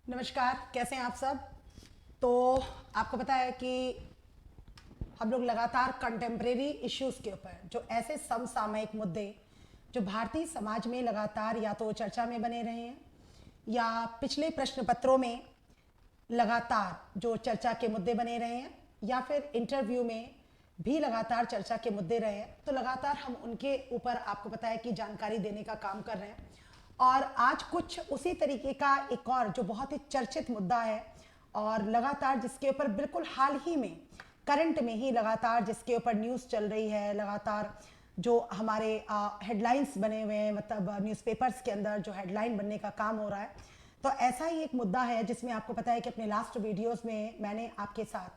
नमस्कार, कैसे हैं आप सब। तो आपको पता है कि हम लोग लगातार कंटेम्प्रेरी इश्यूज के ऊपर जो ऐसे समसामयिक मुद्दे जो भारतीय समाज में लगातार या तो चर्चा में बने रहे हैं या पिछले प्रश्न पत्रों में लगातार जो चर्चा के मुद्दे बने रहे हैं या फिर इंटरव्यू में भी लगातार चर्चा के मुद्दे रहे हैं, तो लगातार हम उनके ऊपर आपको पता है कि जानकारी देने का काम कर रहे हैं। और आज कुछ उसी तरीके का एक और जो बहुत ही चर्चित मुद्दा है और लगातार जिसके ऊपर बिल्कुल हाल ही में करंट में ही लगातार जिसके ऊपर न्यूज़ चल रही है, लगातार जो हमारे हेडलाइंस बने हुए हैं, मतलब न्यूज़पेपर्स के अंदर जो हेडलाइन बनने का काम हो रहा है। तो ऐसा ही एक मुद्दा है जिसमें आपको पता है कि अपने लास्ट वीडियोस में मैंने आपके साथ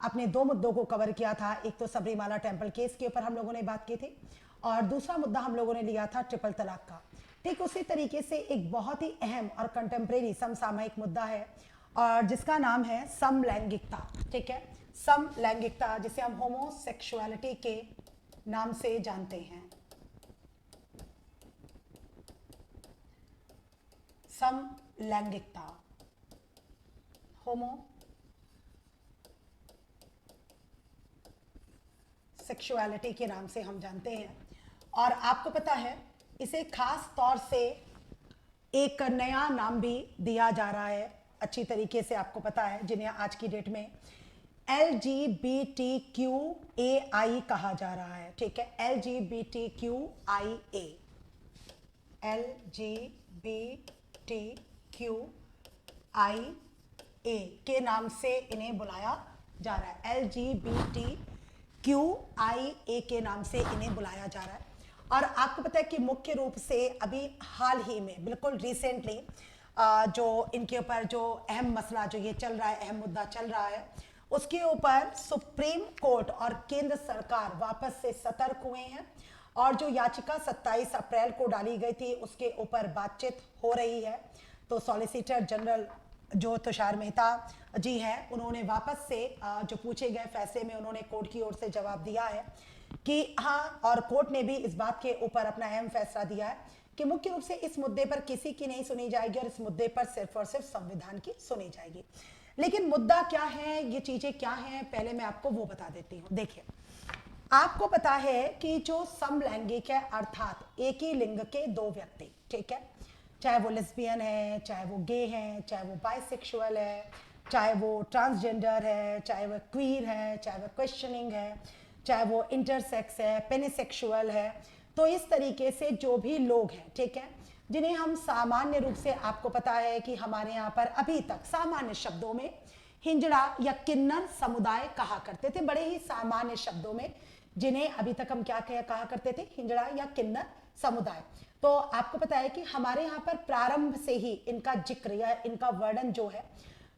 अपने दो मुद्दों को कवर किया था। एक तो सबरीमाला टेम्पल केस के ऊपर हम लोगों ने बात की थी और दूसरा मुद्दा हम लोगों ने लिया था ट्रिपल तलाक का। ठीक उसी तरीके से एक बहुत ही अहम और कंटेम्प्रेरी समसामयिक मुद्दा है और जिसका नाम है समलैंगिकता। ठीक है, समलैंगिकता जिसे हम होमोसेक्सुअलिटी के नाम से जानते हैं। समलैंगिकता, सेक्सुअलिटी के नाम से हम जानते हैं। और आपको पता है इसे खास तौर से एक नया नाम भी दिया जा रहा है, अच्छी तरीके से आपको पता है, जिन्हें आज की डेट में LGBTQAI कहा जा रहा है। ठीक है, LGBTQIA, LGBTQIA के नाम से इन्हें बुलाया जा रहा है। LGBTQIA के नाम से इन्हें बुलाया जा रहा है। और आपको पता है कि मुख्य रूप से अभी हाल ही में बिल्कुल रिसेंटली जो इनके ऊपर जो अहम मसला जो ये चल रहा है, अहम मुद्दा चल रहा है, उसके ऊपर सुप्रीम कोर्ट और केंद्र सरकार वापस से सतर्क हुए हैं और जो याचिका 27 अप्रैल को डाली गई थी उसके ऊपर बातचीत हो रही है। तो सॉलिसिटर जनरल जो तुषार मेहता जी हैं, उन्होंने वापस से जो पूछे गए फैसले में उन्होंने कोर्ट की ओर से जवाब दिया है कि हाँ, और कोर्ट ने भी इस बात के ऊपर अपना अहम फैसला दिया है कि मुख्य रूप से इस मुद्दे पर किसी की नहीं सुनी जाएगी और इस मुद्दे पर सिर्फ और सिर्फ संविधान की सुनी जाएगी। लेकिन मुद्दा क्या है, ये चीजें क्या हैं, पहले मैं आपको वो बता देती हूँ। देखिए, आपको पता है कि जो समलैंगिक है अर्थात एक ही लिंग के दो व्यक्ति, ठीक है, चाहे वो लेस्बियन है, चाहे वो गे है, चाहे वो बाइसेक्सुअल है, चाहे वो ट्रांसजेंडर है, चाहे वो क्वीर है, चाहे वो क्वेश्चनिंग है, चाहे वो इंटरसेक्स है, पेनिसेक्सुअल है, तो इस तरीके से जो भी लोग हैं, ठीक है, जिन्हें हम सामान्य रूप से आपको पता है कि हमारे यहाँ पर अभी तक सामान्य शब्दों में हिंजड़ा या किन्नर समुदाय कहा करते थे, बड़े ही सामान्य शब्दों में, जिन्हें अभी तक हम क्या कहा करते थे, हिंजड़ा या किन्नर समुदाय। तो आपको पता है कि हमारे यहाँ पर प्रारंभ से ही इनका जिक्र या इनका वर्णन जो है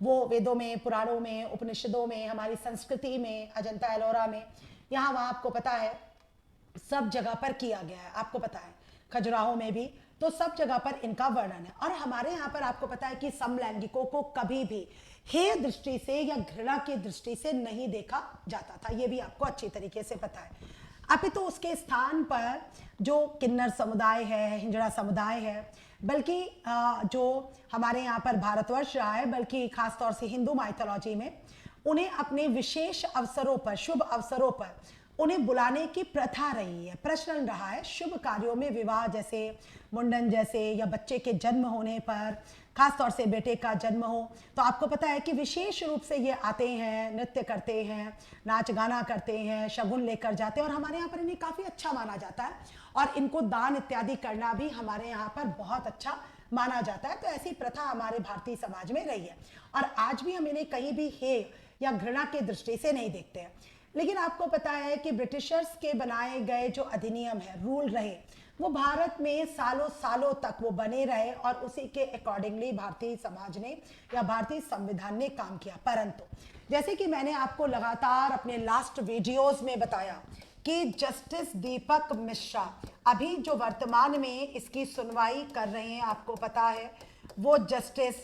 वो वेदों में, पुराणों में, उपनिषदों में, हमारी संस्कृति में, अजंता एलोरा में, यहाँ वहाँ आपको पता है सब जगह पर किया गया है। आपको पता है खजुराहो में भी, तो सब जगह पर इनका वर्णन है। और हमारे यहाँ पर आपको पता है कि समलैंगिकों को कभी भी हेय दृष्टि से या घृणा की दृष्टि से नहीं देखा जाता था, ये भी आपको अच्छी तरीके से पता है। अभी तो उसके स्थान पर जो किन्नर समुदाय है, हिंजड़ा समुदाय है, बल्कि जो हमारे यहाँ पर भारतवर्ष रहा है, बल्कि खासतौर से हिंदू माइथोलॉजी में उन्हें अपने विशेष अवसरों पर, शुभ अवसरों पर उन्हें बुलाने की प्रथा रही है, प्रचलन रहा है। शुभ कार्यों में, विवाह जैसे, मुंडन जैसे, या बच्चे के जन्म होने पर, खासतौर से बेटे का जन्म हो, तो आपको पता है कि विशेष रूप से ये आते हैं, नृत्य करते हैं, नाच गाना करते हैं, शगुन लेकर जाते हैं और हमारे यहाँ पर इन्हें काफ़ी अच्छा माना जाता है और इनको दान इत्यादि करना भी हमारे यहाँ पर बहुत अच्छा माना जाता है। तो ऐसी प्रथा हमारे भारतीय समाज में रही है और आज भी हम इन्हें कहीं भी हेय या घृणा की दृष्टि से नहीं देखते हैं। लेकिन आपको पता है कि ब्रिटिशर्स के बनाए गए जो अधिनियम है, रूल रहे, वो भारत में सालों सालों तक वो बने रहे और उसी के अकॉर्डिंगली भारतीय समाज ने या भारतीय संविधान ने काम किया। परंतु जैसे कि मैंने आपको लगातार अपने लास्ट वीडियोस में बताया कि जस्टिस दीपक मिश्रा अभी जो वर्तमान में इसकी सुनवाई कर रहे हैं, आपको पता है वो जस्टिस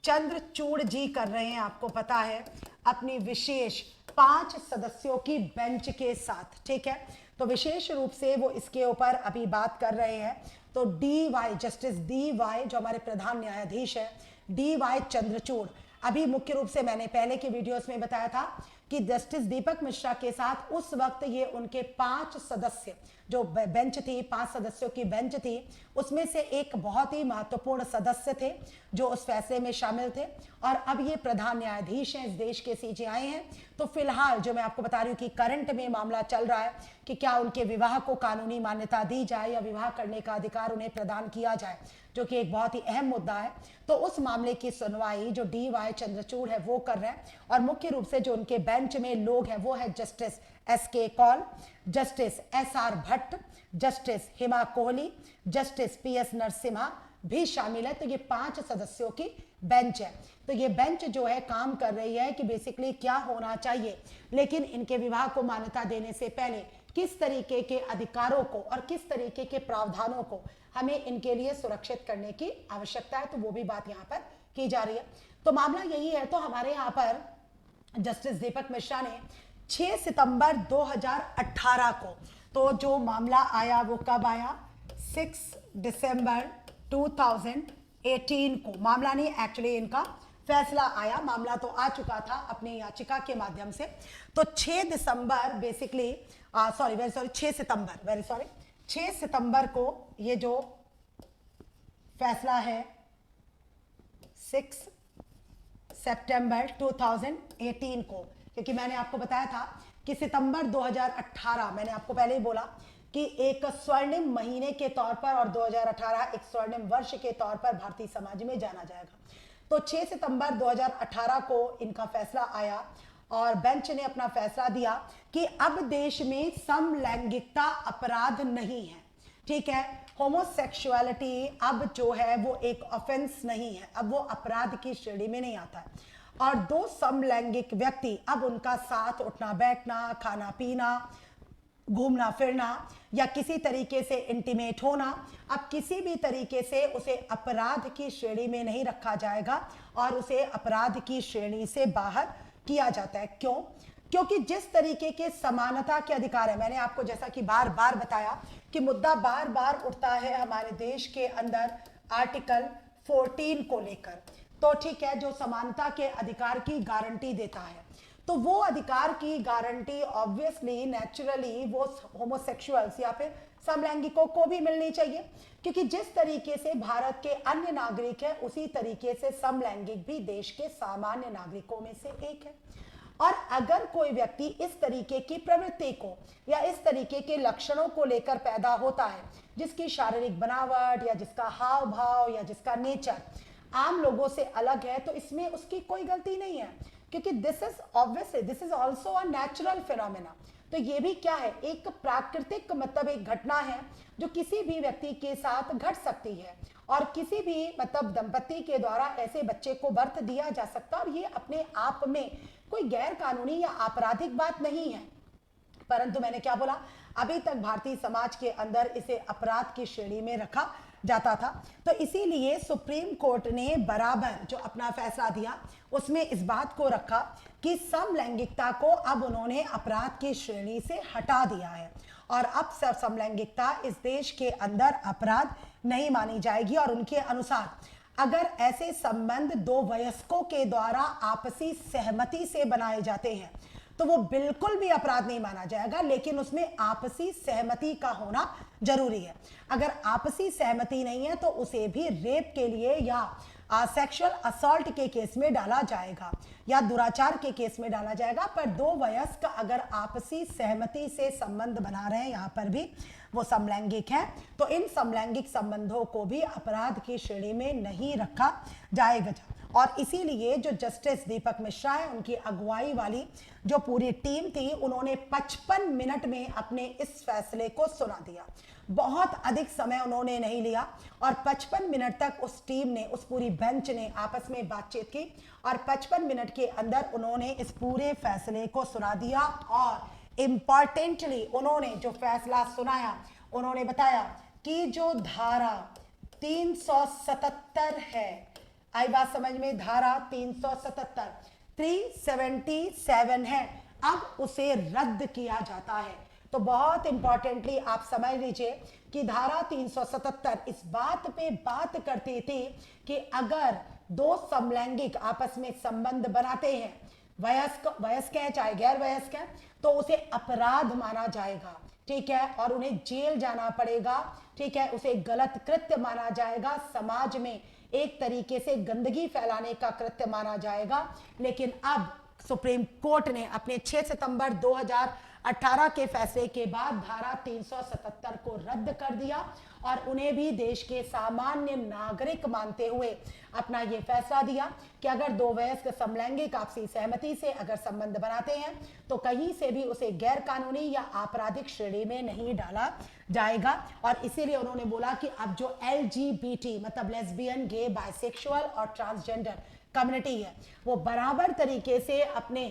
चंद्रचूड़ जी कर रहे हैं, आपको पता है, अपनी विशेष 5 सदस्यों की बेंच के साथ। ठीक है, तो विशेष रूप से वो इसके ऊपर अभी बात कर रहे हैं। तो DY, जस्टिस DY जो हमारे प्रधान न्यायाधीश है, DY चंद्रचूड़। अभी मुख्य रूप से मैंने पहले के वीडियोस में बताया था कि जस्टिस दीपक मिश्रा के साथ उस वक्त ये उनके 5 सदस्य जो बेंच थी, 5 सदस्यों की बेंच थी, उसमें से एक बहुत ही महत्वपूर्ण सदस्य थे जो उस फैसले में शामिल थे। और अब ये प्रधान न्यायाधीश हैं, इस देश के CJI हैं। तो फिलहाल जो मैं आपको बता रही हूँ कि करंट में मामला चल रहा है कि क्या उनके विवाह को कानूनी मान्यता दी जाए या विवाह करने का अधिकार उन्हें प्रदान किया जाए, जो कि एक बहुत ही अहम मुद्दा है। तो उस मामले की सुनवाई जो DY चंद्रचूड़ है वो कर रहे हैं। और मुख्य रूप से जो उनके बेंच में लोग हैं वो है justice SK Kaul, justice SR Bhatt, justice Hima Kohli, justice PS Narasimha भी शामिल है। तो ये 5 सदस्यों की बेंच है। तो ये बेंच जो है काम कर रही है कि बेसिकली क्या होना चाहिए, लेकिन इनके विवाह को मान्यता देने से पहले किस तरीके के अधिकारों को और किस तरीके के प्रावधानों को हमें इनके लिए सुरक्षित करने की आवश्यकता है, तो वो भी बात यहाँ पर की जा रही है। तो मामला यही है। तो हमारे यहाँ पर जस्टिस दीपक मिश्रा ने 6 सितंबर 2018 को, तो जो मामला आया वो कब आया, 6 दिसंबर 2018 को मामला नहीं, एक्चुअली इनका फैसला आया। मामला तो आ चुका था अपनी याचिका के माध्यम से। तो 6 दिसंबर बेसिकली 6 सितंबर को ये जो फैसला है 6 सितंबर 2018 को, क्योंकि मैंने आपको बताया था कि सितंबर 2018 मैंने आपको पहले ही बोला कि एक स्वर्णिम महीने के तौर पर और 2018 एक स्वर्णिम वर्ष के तौर पर भारतीय समाज में जाना जाएगा। तो 6 सितंबर 2018 को इनका फैसला आया और बेंच ने अपना फैसला दिया कि अब देश में समलैंगिकता अपराध नहीं है। ठीक है, होमोसेक्सुअलिटी अब जो है वो एक ऑफेंस नहीं है, अब वो अपराध की श्रेणी में नहीं आता है। और 2 समलैंगिक व्यक्ति अब उनका साथ उठना बैठना, खाना पीना, घूमना फिरना या किसी तरीके से इंटीमेट होना अब किसी भी तरीके से उसे अपराध की श्रेणी में नहीं रखा जाएगा और उसे अपराध की श्रेणी से बाहर किया जाता है। क्यों? क्योंकि जिस तरीके के समानता के अधिकार है, मैंने आपको जैसा कि बार बार बताया कि मुद्दा बार बार उठता है हमारे देश के अंदर आर्टिकल 14 को लेकर। तो ठीक है, जो समानता के अधिकार की गारंटी देता है, तो वो अधिकार की गारंटी ऑब्वियसली नेचुरली वो होमोसेक्सुअल्स या फिर समलैंगिकों को भी मिलनी चाहिए, क्योंकि जिस तरीके से भारत के अन्य नागरिक है उसी तरीके से समलैंगिक भी देश के सामान्य नागरिकों में से एक है। और अगर कोई व्यक्ति इस तरीके की प्रवृत्ति को या इस तरीके के लक्षणों को लेकर पैदा होता है, जिसकी शारीरिक बनावट या जिसका हाव भाव या जिसका नेचर आम लोगों से अलग है, तो इसमें उसकी कोई गलती नहीं है, क्योंकि this is also a natural phenomena. तो ये भी क्या है, एक प्राकृतिक मतलब एक घटना है जो किसी भी व्यक्ति के साथ घट सकती है और किसी भी मतलब दंपति के द्वारा ऐसे बच्चे को बर्थ दिया जा सकता है। और ये अपने आप में कोई गैर कानूनी या आपराधिक बात नहीं है, परंतु मैंने क्या बोला, अभी तक भारतीय समाज के अंदर इसे अपराध की श्रेणी में रखा जाता था। तो इसीलिए सुप्रीम कोर्ट ने बराबर जो अपना फैसला दिया उसमें इस बात को रखा कि समलैंगिकता को अब उन्होंने अपराध की श्रेणी से हटा दिया है और अब समलैंगिकता इस देश के अंदर अपराध नहीं मानी जाएगी। और उनके अनुसार अगर ऐसे संबंध 2 वयस्कों के द्वारा आपसी सहमति से बनाए जाते हैं तो वो बिल्कुल भी अपराध नहीं माना जाएगा, लेकिन उसमें आपसी सहमति का होना जरूरी है। अगर आपसी सहमति नहीं है तो उसे भी रेप के लिए या सेक्सुअल असॉल्ट के केस में डाला जाएगा या दुराचार के केस में डाला जाएगा। पर 2 वयस्क अगर आपसी सहमति से संबंध बना रहे हैं, यहाँ पर भी वो समलैंगिक हैं, तो इन समलैंगिक संबंधों को भी अपराध की श्रेणी में नहीं रखा जाएगा। और इसीलिए जो जस्टिस दीपक मिश्रा है, उनकी अगुवाई वाली जो पूरी टीम थी, उन्होंने 55 मिनट में अपने इस फैसले को सुना दिया। बहुत अधिक समय उन्होंने नहीं लिया और 55 मिनट तक उस टीम ने, उस पूरी बेंच ने आपस में बातचीत की और 55 मिनट के अंदर उन्होंने इस पूरे फैसले को सुना दिया। और इंपॉर्टेंटली उन्होंने जो फैसला सुनाया, उन्होंने बताया कि जो धारा 377 है, आई बात समझ में, धारा 377 377 है, अब उसे रद्द किया जाता है। तो बहुत इंपॉर्टेंटली आप समझ लीजिए कि धारा 377 इस बात पे बात करती थी कि अगर दो समलैंगिक आपस में संबंध बनाते हैं, वयस्क है चाहे गैर वयस्क है, तो उसे अपराध माना जाएगा, ठीक है, और उन्हें जेल जाना पड़ेगा, ठीक है, उसे गलत कृत्य माना जाएगा, समाज में एक तरीके से गंदगी फैलाने का कृत्य माना जाएगा। लेकिन अब सुप्रीम कोर्ट ने अपने 6 सितंबर 2018 के फैसले के बाद धारा 377 को रद्द कर दिया और उन्हें भी देश के सामान्य नागरिक मानते हुए अपना ये फैसला दिया कि अगर दो वयस्क समलैंगिक आपसी सहमति से अगर संबंध बनाते हैं तो कहीं से भी उसे गैर कानूनी या आपराधिक श्रेणी में नहीं डाला जाएगा। और इसीलिए उन्होंने बोला कि अब जो LGBT मतलब लेस्बियन, गे, बाइसेक्सुअल और ट्रांसजेंडर कम्युनिटी है वो बराबर तरीके से अपने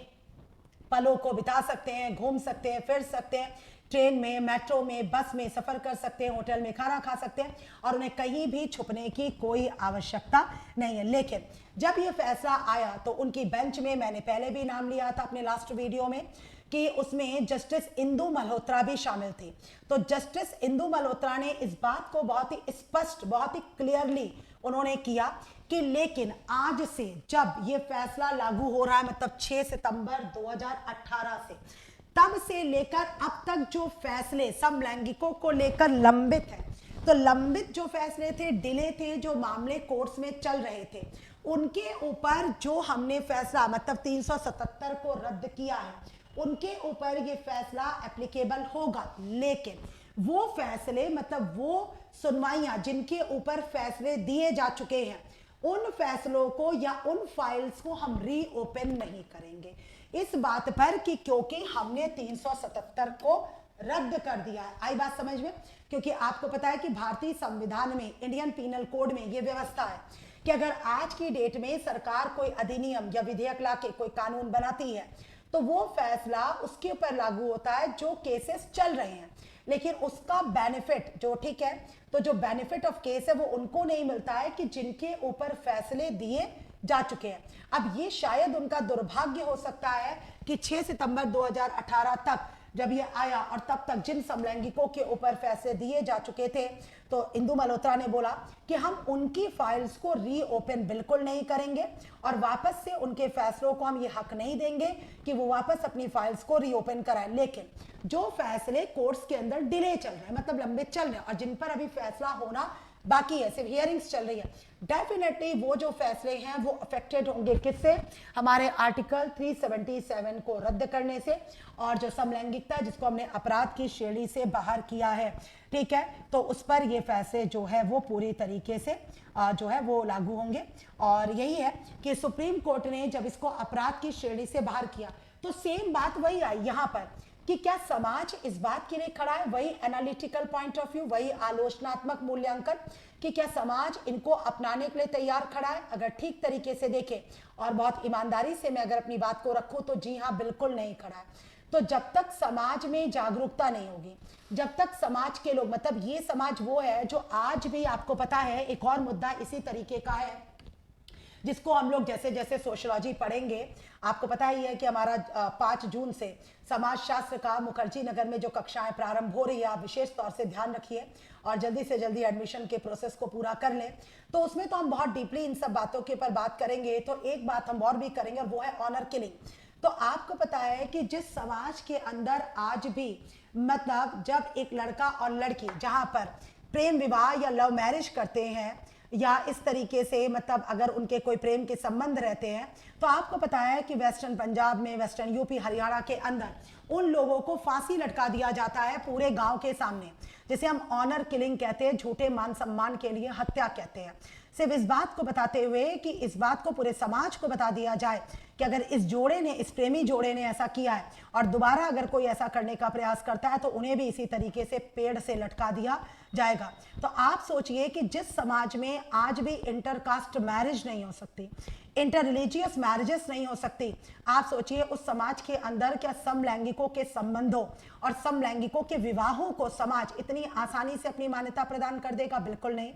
पलों को बिता सकते हैं, घूम सकते हैं, फिर सकते हैं, ट्रेन में, मेट्रो में, बस में सफर कर सकते हैं, होटल में खाना खा सकते हैं और उन्हें कहीं भी छुपने की कोई आवश्यकता नहीं है। लेकिन जब ये फैसला आया तो उनकी बेंच में मैंने पहले भी नाम लिया था अपने लास्ट वीडियो में कि उसमें जस्टिस इंदु मल्होत्रा भी शामिल थी। तो जस्टिस इंदु मल्होत्रा ने इस बात को बहुत ही स्पष्ट, बहुत ही क्लियरली उन्होंने किया कि लेकिन आज से जब ये फैसला लागू हो रहा है, मतलब 6 सितंबर 2018 से, तब से लेकर अब तक जो फैसले समलैंगिकों को लेकर लंबित है, तो लंबित जो फैसले थे, डिले थे, जो मामले कोर्ट्स में चल रहे थे, उनके ऊपर जो हमने फैसला मतलब 377 को रद्द किया है, उनके ऊपर ये फैसला एप्लीकेबल होगा। लेकिन वो फैसले मतलब वो सुनवाइयां जिनके ऊपर फैसले दिए जा चुके हैं, उन फैसलों को या उन फाइल्स को हम रीओपन नहीं करेंगे, इस बात पर कि क्योंकि हमने 377 को रद्द कर दिया है। आई बात समझ में? क्योंकि आपको पता है कि भारतीय संविधान में, इंडियन पीनल कोड में यह व्यवस्था है कि अगर आज की डेट में सरकार कोई अधिनियम या विधेयक लाके कोई कानून बनाती है तो वो फैसला उसके ऊपर लागू होता है जो केसेस चल रहे हैं, लेकिन उसका बेनिफिट जो, ठीक है, तो जो बेनिफिट ऑफ केस है वो उनको नहीं मिलता है कि जिनके ऊपर फैसले दिए जा चुके हैं। अब ये शायद उनका दुर्भाग्य हो सकता है कि 6 सितंबर 2018 तक जब ये आया और तब तक जिन समलैंगिकों के ऊपर फैसले दिए जा चुके थे, तो इंदु मल्होत्रा ने बोला कि हम उनकी फाइल्स को रीओपन बिल्कुल नहीं करेंगे और वापस से उनके फैसलों को हम ये हक नहीं देंगे कि वो वापस अपनी फाइल्स को रीओपन कराएं। लेकिन जो फैसले कोर्ट्स के अंदर डिले चल रहे हैं, मतलब लंबित चल रहे हैं और जिन पर अभी फैसला होना बाकी है, सिर्फ हियरिंग्स चल रही है, डेफिनेटली वो जो फैसले हैं वो अफेक्टेड होंगे किससे? हमारे आर्टिकल 377 को रद्द करने से, और जो समलैंगिकता जिसको हमने अपराध की श्रेणी से बाहर किया है, ठीक है, तो उस पर ये फैसले जो है वो पूरी तरीके से जो है वो लागू होंगे। और यही है कि सुप्रीम कोर्ट ने जब इसको अपराध की श्रेणी से बाहर किया तो सेम बात वही आई यहाँ पर कि क्या समाज इस बात के लिए खड़ा है, वही एनालिटिकल पॉइंट ऑफ व्यू, वही आलोचनात्मक मूल्यांकन, कि क्या समाज इनको अपनाने के लिए तैयार खड़ा है? अगर ठीक तरीके से देखें और बहुत ईमानदारी से मैं अगर अपनी बात को रखूं तो जी हाँ, बिल्कुल नहीं खड़ा है। तो जब तक समाज में जागरूकता नहीं होगी, जब तक समाज के लोग, मतलब ये समाज वो है जो आज भी, आपको पता है एक और मुद्दा इसी तरीके का है जिसको हम लोग जैसे जैसे सोशियोलॉजी पढ़ेंगे, आपको पता ही है कि हमारा 5 जून से समाजशास्त्र का मुखर्जी नगर में जो कक्षाएं प्रारंभ हो रही है, आप विशेष तौर से ध्यान रखिए और जल्दी से जल्दी एडमिशन के प्रोसेस को पूरा कर लें। तो उसमें तो हम बहुत डीपली इन सब बातों के ऊपर बात करेंगे। तो एक बात हम और भी करेंगे और वो है ऑनर किलिंग। तो आपको पता है कि जिस समाज के अंदर आज भी, मतलब जब एक लड़का और लड़की जहां पर प्रेम विवाह या लव मैरिज करते हैं या इस तरीके से, मतलब अगर उनके कोई प्रेम के संबंध रहते हैं, तो आपको पता है कि वेस्टर्न पंजाब में, वेस्टर्न यूपी, हरियाणा के अंदर उन लोगों को फांसी लटका दिया जाता है पूरे गांव के सामने, जिसे हम ऑनर किलिंग कहते हैं, झूठे मान सम्मान के लिए हत्या कहते हैं। सिर्फ इस बात को बताते हुए कि इस बात को पूरे समाज को बता दिया जाए कि अगर इस जोड़े ने, इस प्रेमी जोड़े ने ऐसा किया है और दोबारा अगर कोई ऐसा करने का प्रयास करता है तो उन्हें भी इसी तरीके से पेड़ से लटका दिया जाएगा। तो आप सोचिए कि जिस समाज में आज भी इंटरकास्ट मैरिज नहीं हो सकती, इंटर रिलीजियस मैरिजेस नहीं हो सकती, आप सोचिए उस समाज के अंदर क्या समलैंगिकों के संबंधों और समलैंगिकों के विवाहों को समाज इतनी आसानी से अपनी मान्यता प्रदान कर देगा? बिल्कुल नहीं।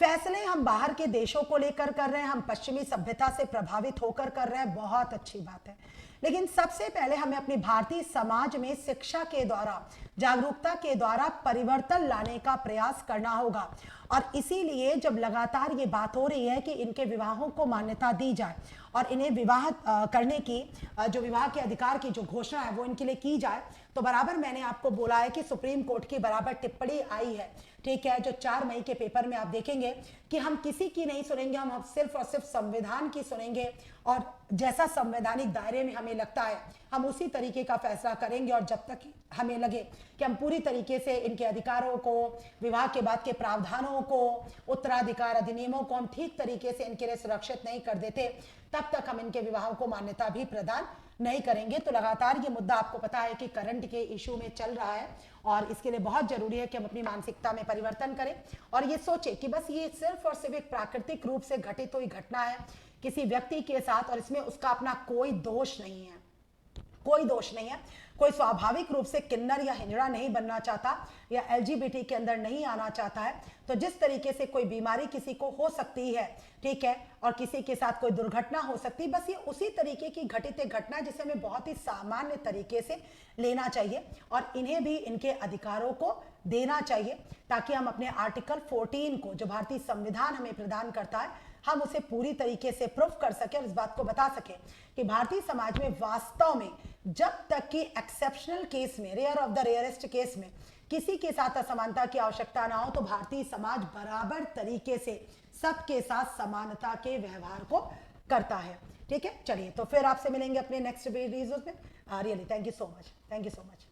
फैसले हम बाहर के देशों को लेकर कर रहे हैं, हम पश्चिमी सभ्यता से प्रभावित होकर कर रहे हैं, बहुत अच्छी बात है, लेकिन सबसे पहले हमें अपनी भारतीय समाज में शिक्षा के द्वारा, जागरूकता के द्वारा परिवर्तन लाने का प्रयास करना होगा। और इसीलिए जब लगातार ये बात हो रही है कि इनके विवाहों को मान्यता दी जाए और इन्हें विवाह करने की जो विवाह के अधिकार की जो घोषणा है वो इनके लिए की जाए, तो बराबर मैंने आपको बोला है कि सुप्रीम कोर्ट की बराबर टिप्पणी आई है, ठीक है, जो 4 मई के पेपर में आप देखेंगे कि हम किसी की नहीं सुनेंगे, हम सिर्फ और सिर्फ संविधान की सुनेंगे और जैसा संवैधानिक दायरे में हमें लगता है हम उसी तरीके का फैसला करेंगे। और जब तक हमें लगे कि हम पूरी तरीके से इनके अधिकारों को, विवाह के बाद के प्रावधानों को, उत्तराधिकार अधिनियमों को हम ठीक तरीके से इनके लिए सुरक्षित नहीं कर देते, तब तक हम इनके विवाहों को मान्यता भी प्रदान नहीं करेंगे। तो लगातार ये मुद्दा आपको पता है कि करंट के इशू में चल रहा है और इसके लिए बहुत जरूरी है कि हम अपनी मानसिकता में परिवर्तन करें और ये सोचें कि बस ये सिर्फ और सिर्फ एक प्राकृतिक रूप से घटित हुई घटना है किसी व्यक्ति के साथ और इसमें उसका अपना कोई दोष नहीं है, कोई दोष नहीं है। कोई स्वाभाविक रूप से किन्नर या हिजड़ा नहीं बनना चाहता या एलजीबीटी के अंदर नहीं आना चाहता है। तो जिस तरीके से कोई बीमारी किसी को हो सकती है, ठीक है, और किसी के साथ कोई दुर्घटना हो सकती है, बस ये उसी तरीके की घटित घटना जिसे हमें बहुत ही सामान्य तरीके से लेना चाहिए और इन्हें भी इनके अधिकारों को देना चाहिए ताकि हम अपने आर्टिकल 14 को, जो भारतीय संविधान हमें प्रदान करता है, हम उसे पूरी तरीके से प्रूफ कर सके और इस बात को बता सके कि भारतीय समाज में वास्तव में जब तक कि एक्सेप्शनल केस में, rare of the rarest case में किसी के साथ असमानता की आवश्यकता ना हो, तो भारतीय समाज बराबर तरीके से सबके साथ समानता के व्यवहार को करता है। ठीक है, चलिए तो फिर आपसे मिलेंगे अपने नेक्स्ट वीडियोस में। Really thank you so much, thank you so much.